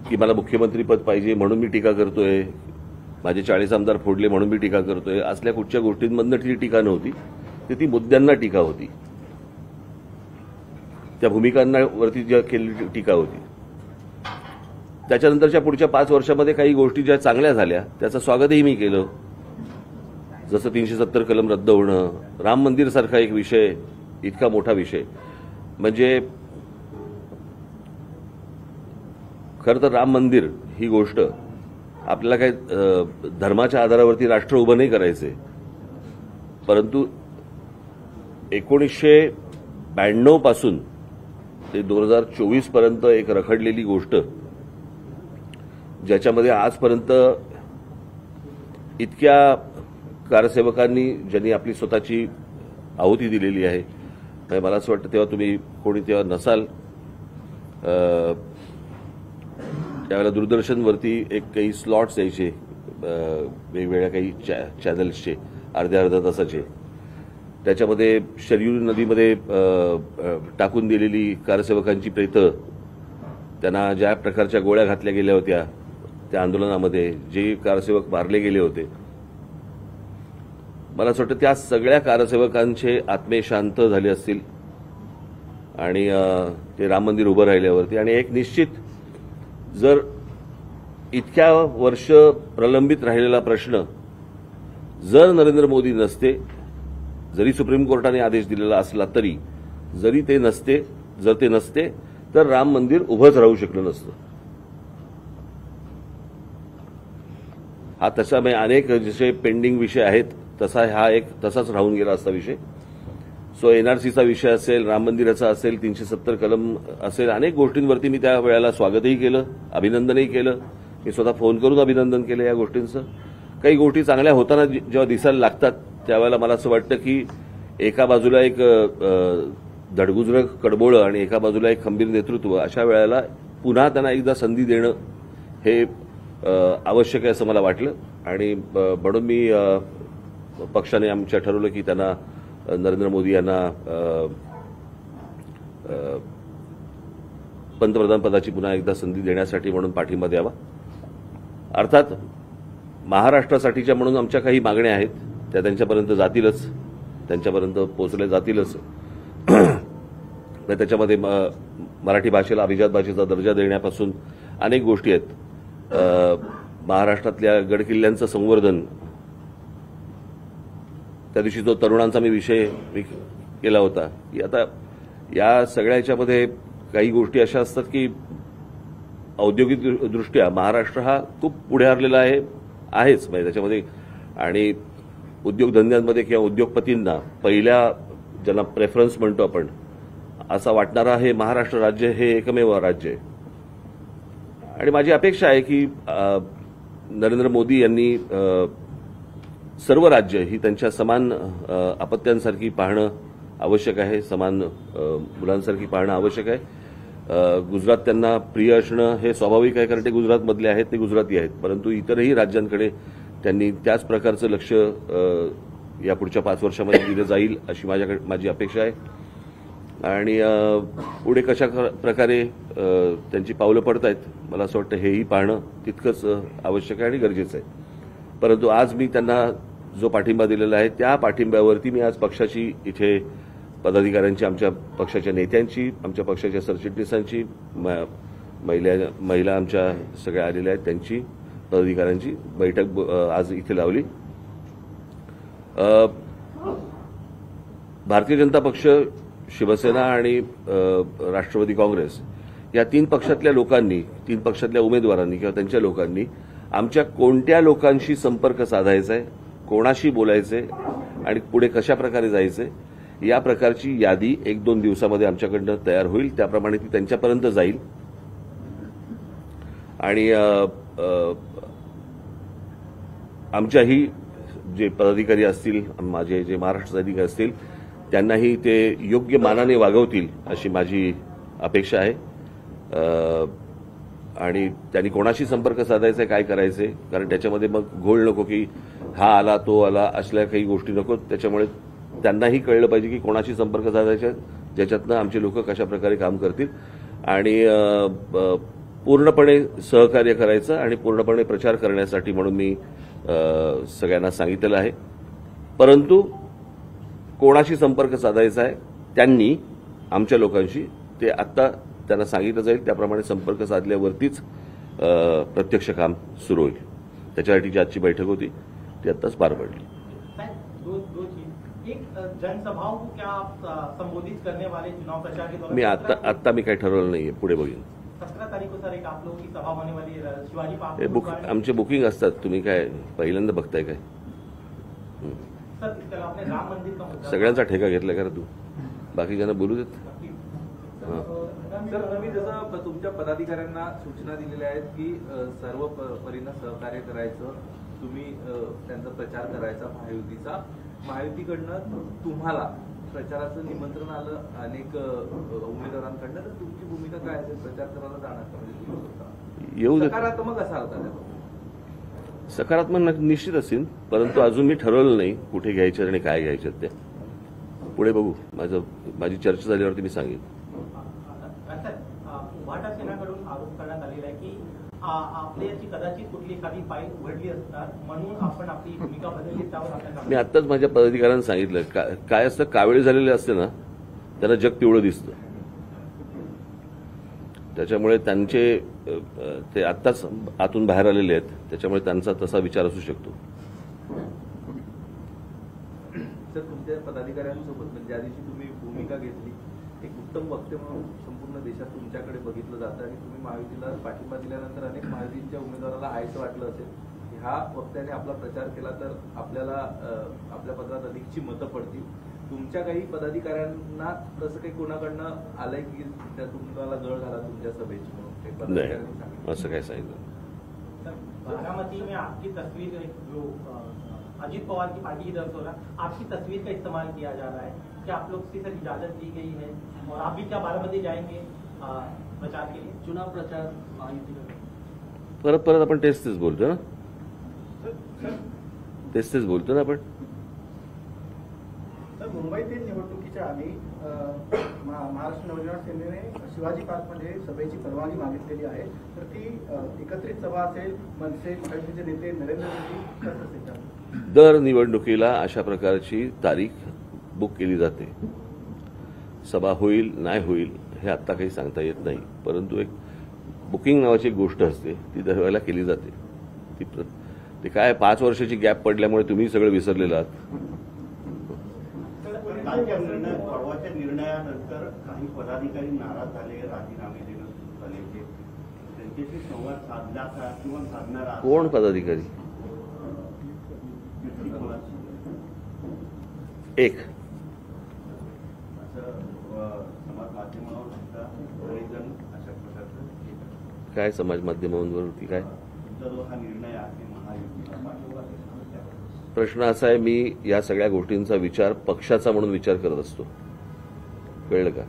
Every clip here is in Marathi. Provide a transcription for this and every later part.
की मला मुख्यमंत्रीपद पाहिजे म्हणून मी टीका करतोय, माझे 40 आमदार फोडले म्हणून मी टीका करतोय, असल्या कुठच्या गोष्टींमधनं ती टीका नव्हती. ती मुद्द्यांना टीका होती, त्या भूमिकांवरती ज्या केलेली टीका होती. त्याच्यानंतरच्या पुढच्या 5 वर्षामध्ये काही गोष्टी ज्या चांगल्या झाल्या त्याचं स्वागतही मी केलं. जसं 370 कलम रद्द होणं, राम मंदिर सारखा एक विषय, इतका मोठा विषय. म्हणजे खरं तर राम मंदिर ही गोष्ट आपल्याला काही धर्माच्या आधारावरती राष्ट्र उभं नाही करायचंय, परंतु 1992 पासून ते 2024 पर्यंत एक रखडलेली गोष्ट, ज्याच्यामध्ये आजपर्यंत इतक्या कारसेवकांनी ज्यांनी आपली स्वतःची आहुती दिलेली आहे. मला असं वाटतं तेव्हा तुम्ही कोणी तेव्हा नसाल, त्यावेळेला दूरदर्शनवरती एक काही स्लॉट्स यायचे वेगवेगळ्या काही चॅनल्सचे, अर्ध्या तासाचे. त्याच्यामध्ये शरयू नदीमध्ये टाकून दिलेली कारसेवकांची प्रेतं, त्यांना ज्या प्रकारच्या गोळ्या घातल्या गेल्या होत्या त्या आंदोलनामध्ये, जे कारसेवक मारले गेले होते, मला असं वाटतं त्या सगळ्या कारसेवकांचे आत्मे शांत झाले असतील आणि ते राम मंदिर उभं राहिल्यावरती. आणि एक निश्चित, जर इतक्या वर्ष प्रलंबित राहिलेला प्रश्न जर नरेंद्र मोदी नसते, जरी सुप्रीम कोर्टाने आदेश दिलेला असला तरी, जर ते नसते तर राम मंदिर उभंच राहू शकलं नसतं. हा तसा अनेक जसे पेंडिंग विषय आहेत तसा हा एक तसाच राहून गेला असता विषय. सो एनआरसीचा विषय असेल, राम मंदिराचा असेल, 370 कलम असेल, अनेक गोष्टींवरती मी त्या वेळेला स्वागतही केलं, अभिनंदनही केलं. मी स्वतः फोन करून अभिनंदन केलं या गोष्टींचं. काही गोष्टी चांगल्या होताना जेव्हा दिसायला लागतात त्यावेळेला मला असं वाटतं की एका बाजूला एक धडगुजरं कडबोळं आणि एका बाजूला एक खंबीर नेतृत्व, अशा वेळेला पुन्हा त्यांना एकदा संधी देणं हे आवश्यक आहे असं मला वाटलं. आणि म्हणून मी पक्षाने आमच्या ठरवलं की त्यांना नरेंद्र मोदी यांना पंतप्रधान पदाची पुन्हा एकदा संधी देण्यासाठी म्हणून पाठिंबा द्यावा. अर्थात महाराष्ट्रासाठीच्या म्हणून आमच्या काही मागण्या आहेत, त्या त्यांच्यापर्यंत जातीलच, त्यांच्यापर्यंत पोहोचल्या जातीलच. त्याच्यामध्ये मराठी भाषेला अभिजात भाषेचा दर्जा देण्यापासून अनेक गोष्टी आहेत. महाराष्ट्रातल्या गडकिल्ल्यांचं संवर्धन, त्या दिवशी जो तरुणांचा विषय केला होता, की आता या सगळ्याच्यामध्ये काही गोष्टी अशा असतात की औद्योगिकदृष्ट्या महाराष्ट्र हा खूप पुढे हरलेला आहेच म्हणजे त्याच्यामध्ये. आणि उद्योगधंद्यांमध्ये किंवा उद्योगपतींना पहिल्या ज्यांना प्रेफरन्स म्हणतो आपण, असा वाटणारा हे महाराष्ट्र राज्य हे एकमेव राज्य आहे. आणि माझी अपेक्षा आहे की नरेंद्र मोदी यांनी सर्व राज्य ही त्यांच्या समान अपत्यांसारखी पाहणं आवश्यक आहे, समान मुलांसारखी पाहणं आवश्यक आहे. गुजरात त्यांना प्रिय असणं हे स्वाभाविक आहे, कारण ते गुजरातमधले आहेत, ते गुजराती आहेत. परंतु इतरही राज्यांकडे त्यांनी त्याच प्रकारचं लक्ष या पुढच्या 5 वर्षामध्ये दिलं जाईल अशी माझी अपेक्षा आहे. आणि पुढे कशा प्रकारे त्यांची पावलं पडत आहेत, मला असं वाटतं हेही पाहणं तितकंच आवश्यक आहे आणि गरजेचं आहे. परंतु आज मी त्यांना जो पाठिंबा दिलेला आहे त्या पाठिंब्यावरती मी आज पक्षाची इथे पदाधिकाऱ्यांची, आमच्या पक्षाच्या नेत्यांची, आमच्या पक्षाच्या सरचिटणीसांची, महिला आमच्या सगळ्या आलेल्या आहेत त्यांची, पदाधिकाऱ्यांची बैठक आज इथे लावली. भारतीय जनता पक्ष, शिवसेना आणि राष्ट्रवादी काँग्रेस या 3 पक्षातल्या लोकांनी, 3 पक्षातल्या उमेदवारांनी किंवा त्यांच्या लोकांनी आमच्या कोणत्या लोकांशी संपर्क साधायचा आहे, कोणाशी बोलायचंय आणि पुढे कशा प्रकारे जायचंय, या प्रकारची यादी 1-2 दिवसामध्ये आमच्याकडनं तयार होईल. त्याप्रमाणे ती त्यांच्यापर्यंत जाईल. आणि आमच्याही जे पदाधिकारी असतील, माझे जे महाराष्ट्र अधिकारी असतील, त्यांनाही ते योग्य मानाने वागवतील अशी माझी अपेक्षा आहे. आणि त्यांनी कोणाशी संपर्क साधायचा, काय करायचे, कारण त्याच्यामध्ये मग घोळ नको की हा आला तो आला, असल्या काही गोष्टी नको. त्याच्यामुळे त्यांनाही कळलं पाहिजे की कोणाशी संपर्क साधायचा, ज्याच्यातनं आमचे लोक कशा प्रकारे काम करतील आणि पूर्णपणे सहकार्य करायचं आणि पूर्णपणे प्रचार करण्यासाठी म्हणून मी सगळ्यांना सांगितलेलं आहे. परंतु कोणाशी संपर्क साधायचा आहे त्यांनी आमच्या लोकांशी ते आत्ता त्यांना सांगितलं जाईल, त्याप्रमाणे संपर्क साधल्यावरतीच प्रत्यक्ष काम सुरू होईल. त्याच्यासाठी जी आजची बैठक होती ती आत्ताच पार पडली. एक जनसभाओं को क्या आप संबोधित करने वाले चुनाव प्रचार के दौरान? मी आत्ता मी काही ठरवलं नाहीये, पुढे बघीन. 17 तारीख को सर एक आप लोगों की सभा होने वाली है शिवाजी पार्क हे आमचे बुकिंग असतात, तुम्ही काय पहिल्यांदा बघताय काय? सर इसके अलावा आपने राम मंदिर का मुद्दा सगळ्यांचा ठेका घेतला का तू? बाकीच्यांना बोलू देत. सर नवी जसं तुमच्या पदाधिकाऱ्यांना सूचना दिलेल्या आहेत की सर्व परीनं सहकार्य करायचं, तुम्ही त्यांचा प्रचार करायचा महायुतीचा. महायुतीकडनं तुम्हाला प्रचाराचं निमंत्रण आलं अनेक उमेदवारांकडनं, तर तुमची भूमिका काय असेल? प्रचार करायला जाणार का? म्हणजे येऊ देत. सकारात्मक असाल का? सकारात्मक निश्चित असेल, परंतु अजून मी ठरवलं नाही कुठे घ्यायचं आणि काय घ्यायचं ते. पुढे बघू, माझी चर्चा झाल्यावरती मी सांगेन. उभाटा सेनाकडून आरोप करण्यात आलेला आहे की आपल्याची कदाचित कुठली एखादी फाईल उघडली असणार म्हणून आपण आपली भूमिका बदलली, त्यावर आपल्याला मी आत्ताच माझ्या पदाधिकाऱ्यांना सांगितलं, काय असतं कावेळी झालेले असते ना त्यांना जग पिवळं दिसतं. त्याच्यामुळे त्यांचे ते आत्ताच आतून बाहेर आलेले आहेत, त्याच्यामुळे त्यांचा तसा विचार असू शकतो. सर तुमच्या पदाधिकाऱ्यांसोबत ज्या दिवशी तुम्ही भूमिका घेतली, एक उत्तम वक्ते म्हणून संपूर्ण देशात तुमच्याकडे बघितलं जातं आणि तुम्ही महायुतीला पाठिंबा दिल्यानंतर अनेक महायुतीच्या उमेदवाराला हायचं वाटलं असेल की ह्या वक्त्याने आपला प्रचार केला तर आपल्याला आपल्या पत्रात अधिकची मतं पडतील. तुमच्या काही पदाधिकाऱ्यांना तसं काही कोणाकडनं आलंय की त्या तुम्हाला गळ झाला तुमच्या सभेची म्हणून? नाही, असं काय सांगितलं. बारामती में आपकी तस्वीर जो अजीत पवार की पार्टी की तरफ से हो रहा है, आपकी तस्वीर का इस्तेमाल किया जा रहा है, क्या आप लोग से सर इजाजत दी गई है और आप भी क्या बारामती जाएंगे प्रचार के लिए? चुनाव प्रचार परत परत आपण तेच बोलतो ना, तेच बोलतो ना आपण. तर मुंबईतील निवडणुकीच्या आधी महाराष्ट्र नवनिर्माण सेनेने शिवाजी पार्कमध्ये सभेची परवानगी मागितलेली आहे. तर ती एकत्रित सभा असेल, मनसे महायुतीचे नेते नरेंद्र मोदी कसं असेल? दर निवडणुकीला अशा प्रकारची तारीख बुक केली जाते. सभा होईल नाही होईल हे आत्ता काही सांगता येत नाही, परंतु एक बुकिंग नावाची एक गोष्ट असते, ती दरवेळेला केली जाते. ते काय 5 वर्षाची गॅप पडल्यामुळे तुम्ही सगळं विसरलेलं आहात. परवाच्या निर्णयानंतर काही पदाधिकारी नाराज झाले, राजीनामे देणं सुरू झाले, त्यांच्याशी संवाद साधला का किंवा साधणारा? कोण पदाधिकारी? एक समाज माध्यमावर सुद्धा बरेच जण अशा प्रकारचं काय समाज माध्यमांवरती काय जो हा निर्णय आहे महायुतीला पाठिंबा देण्याचा, प्रश्न असा आहे, मी या सगळ्या गोष्टींचा विचार पक्षाचा म्हणून विचार करत असतो. कळलं का?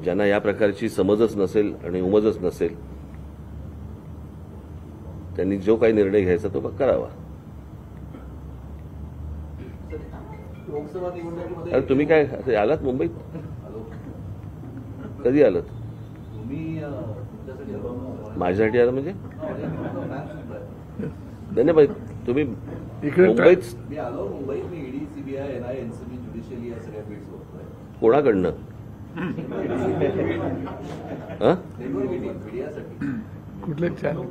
ज्यांना या प्रकारची समजच नसेल आणि उमजच नसेल त्यांनी जो काही निर्णय घ्यायचा तो करावा. लोकसभा निवडणुकीमध्ये अरे तुम्ही काय आलात मुंबईत? कधी आलात? तुम्ही माझ्यासाठी आला म्हणजे? धन्यवाद. तुम्ही मुंबईत? मी आलो मुंबईत. मी ईडी, सीबीआय, एनआय, एनसीबी, ज्युडिशियली या सगळ्या फील्ड्स बघतोय. कोणाकडनं? मीडियासाठी. कुठले चॅनल?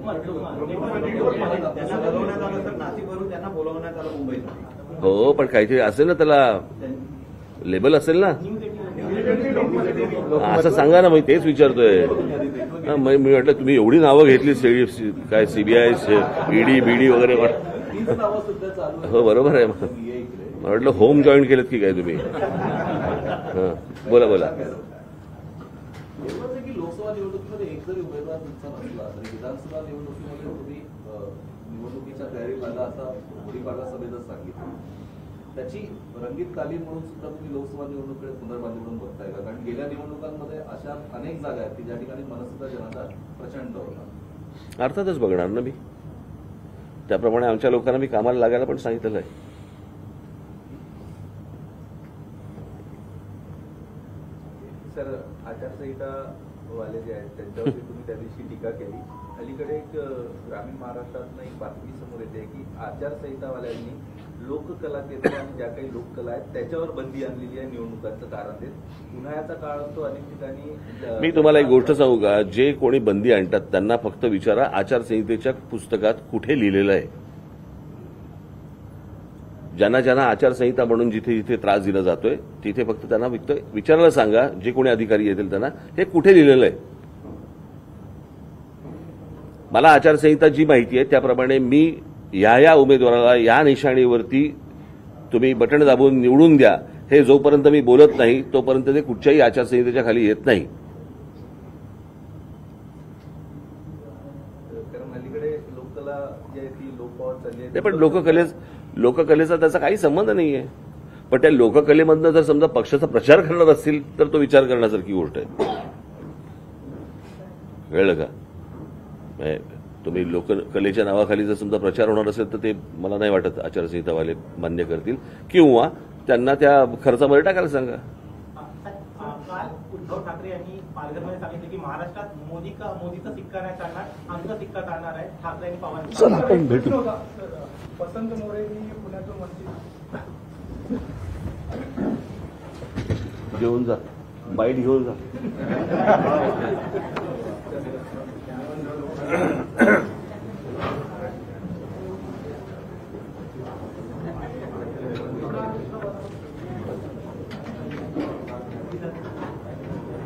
त्यांना बोलवण्यात आलं तर नाशिकवरून त्यांना बोलवण्यात आलं मुंबईत. हो, पण काहीतरी असेल ना, त्याला लेबल असेल ना. असं सांगा ना, मी तेच विचारतोय. मी म्हटलं तुम्ही एवढी नावं घेतली, काय सीबीआय, ईडी बीडी वगैरे. हो बरोबर आहे. मला वाटलं होम जॉईन केलं की काय तुम्ही? बोला बोला. की लोकसभा निवडणुकीमध्ये एक जरी उमेदवार तुमचा नसला तरी विधानसभा निवडणुकीमध्ये तुम्ही निवडणुकीच्या तयारीला आता गुढीपाडवा सभेतच सांगितलं, त्याची रंगीत तालीम म्हणून सुद्धा तुम्ही लोकसभा निवडणुकीकडे पुनर्बांधणी म्हणून बघताय का? कारण गेल्या निवडणुकांमध्ये अशा अनेक जागा आहेत की ज्या ठिकाणी मनसुद्धा जनाचा प्रचंड होता. अर्थातच बघणार ना मी. त्याप्रमाणे आमच्या लोकांना मी कामाला लागायला पण सांगितलेलं आहे. आचारसंहिता वाले जे आहेत त्यांच्यावरती तुम्ही त्या दिवशी टीका केली. अलीकडे एक ग्रामीण महाराष्ट्रातनं एक बातमी समोर येते की आचारसंहितावाल्यांनी लोककला केंद्र आणि ज्या काही लोककला आहेत त्याच्यावर बंदी आणलेली आहे निवडणुकांचं कारण देत. उन्हाळ्याचा काळ असतो, अनेक ठिकाणी. मी तुम्हाला एक गोष्ट सांगू का, जे कोणी बंदी आणतात त्यांना फक्त विचारा आचारसंहितेच्या पुस्तकात कुठे लिहिलेलं आहे. ज्यांना ज्यांना आचारसंहिता म्हणून जिथे जिथे त्रास दिला जातोय तिथे फक्त त्यांना विचारायला सांगा, जे कोणी अधिकारी येतील त्यांना, हे कुठे लिहिलेलं आहे. मला आचारसंहिता जी माहिती आहे त्याप्रमाणे मी या उमेदवाराला या निशाणीवरती तुम्ही बटण दाबून निवडून द्या हे जोपर्यंत मी बोलत नाही तोपर्यंत ते कुठच्याही आचारसंहितेच्या खाली येत नाही. कारण अलीकडे लोककला जी आहे ती लोकपावत चालली आहे. पण लोककलेचा त्याचा काही संबंध नाहीये. पण त्या लोककलेमधनं जर समजा पक्षाचा प्रचार करणार असतील तर तो विचार करण्यासारखी गोष्ट आहे. कळलं का? तुम्ही लोककलेच्या नावाखाली जर समजा प्रचार होणार असेल तर ते मला नाही वाटत आचारसंहितावाले मान्य करतील, किंवा त्यांना त्या खर्चामध्ये टाकायला सांगा. काल उद्धव ठाकरे यांनी पालघरमध्ये सांगितलं की महाराष्ट्रात मोदीचा सिक्का नाही चालणार, आमचा सिक्का चालणार आहे. ठाकरे आणि पवार चला आपण भेटू. वसंत मोरेंनी पुण्यातून घेऊन जा, बाईट घेऊन जा.